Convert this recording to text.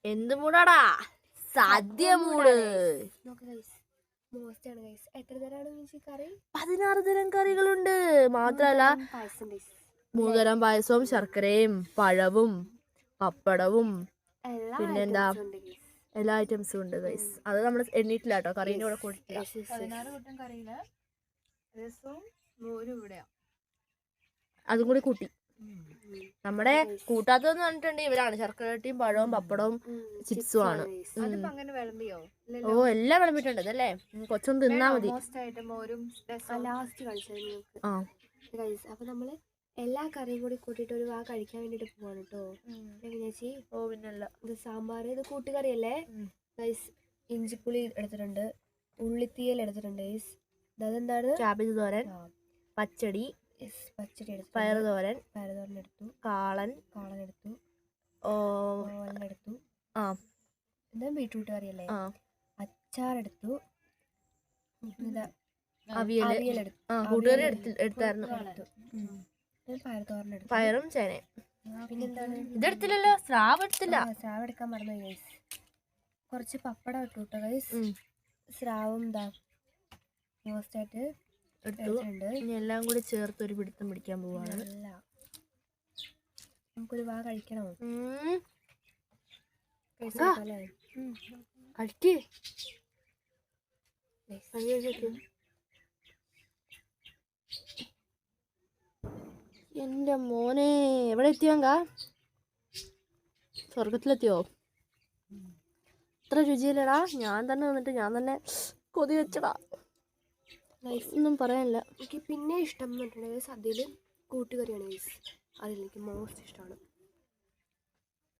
എന്ത് മൂടാടാ? സദ്യ മൂട്. നോക്ക് ഗൈസ്, മോസ്റ്റാണ് ഗൈസ്. എത്ര തരമാണ് കറി? 16 തരം കറികളുണ്ട്. മാത്രല്ല 3 തരം പായസവും ശർക്കരയും പഴവും പപ്പടവും പിന്നെന്താ എല്ലാ ഐറ്റംസും ഉണ്ട് ഗൈസ്. അത് നമ്മൾ എണ്ണീട്ടില്ല കേട്ടോ, കറീൻ്റെ കൂടെ കൂട്ടിട്ടില്ല. 16 കൂട്ടം കറിയില് രസവും മോരും ഇവിടെയാ, അതും കൂടി കൂട്ടി. നമ്മുടെ കൂട്ടാത്തതെന്ന് പറഞ്ഞിട്ടുണ്ടെങ്കിൽ ഇവരാണ്. ശർക്കരയും പഴവും പപ്പടവും ചിപ്സും ആണ്. അങ്ങനെ വിളമ്പിയോ? ഓ എല്ലാം വിളമ്പിട്ടുണ്ട് അതല്ലേ, കൊച്ചൊന്ന് തിന്നാ മതി. മോരും ലാസ്റ്റ് കളിച്ചത്. അപ്പൊ നമ്മള് എല്ലാ കറിയും കൂടി കൂട്ടിയിട്ട് ഒരു കഴിക്കാൻ വേണ്ടിട്ട് പോവാണ് കേട്ടോ. ചേച്ചി ഓ പിന്നല്ല, ഇത് സാമ്പാർ, ഇത് കൂട്ടുകറിയല്ലേ ഗൈസ്. ഇഞ്ചിപ്പുളി എടുത്തിട്ടുണ്ട്, ഉള്ളിത്തീയൽ എടുത്തിട്ടുണ്ട് ഗൈസ്. അതെന്താണ്? ക്യാബേജ് തോരൻ, പച്ചടി, പച്ചടി എടുത്തു, പയറുതോരൻ എടുത്തു, കാളൻ എടുത്തു, എടുത്തു. എന്താ ബീട്രൂട്ട് കറിയല്ലേ? അച്ചാർ എടുത്തു, അവിയൽ കൂട്ടുകറി എടുത്തായിരുന്നു. പയറുതോരൻ എടുത്തു, പയറും ചേനയും. പിന്നെന്താണ്? ഇതെടുത്തില്ലല്ലോ, സ്രാവ് എടുത്തില്ല. സ്രാവ് എടുക്കാൻ മറന്നു ഗൈസ്. കുറച്ച് പപ്പടം ഇട്ടു കേട്ടോ ഗൈസ്. സ്രാവും മോസ്റ്റായിട്ട് എടുത്തിട്ടുണ്ട്. ഇനി എല്ലാം കൂടി ചേർത്ത് ഒരു പിടുത്തം പിടിക്കാൻ പോവാണ്. നമുക്കൊരു കഴിക്കണോ? എന്റെ മോനെ എവിടെ എത്തിയോങ്ക? സ്വർഗത്തിലെത്തിയോ? ഇത്ര രുചിയില്ലടാ. ഞാൻ തന്നെ വന്നിട്ട് ഞാൻ തന്നെ കൊതി വെച്ചടാ. ഒന്നും പറയാനില്ല. എനിക്ക് പിന്നെ ഇഷ്ടം എന്ന് പറഞ്ഞിട്ടുണ്ടെങ്കിൽ സദ്യയിൽ കൂട്ടുകറിയാണ് ഗൈസ്. അതിലെനിക്ക് മോസ്റ്റ് ഇഷ്ടമാണ്.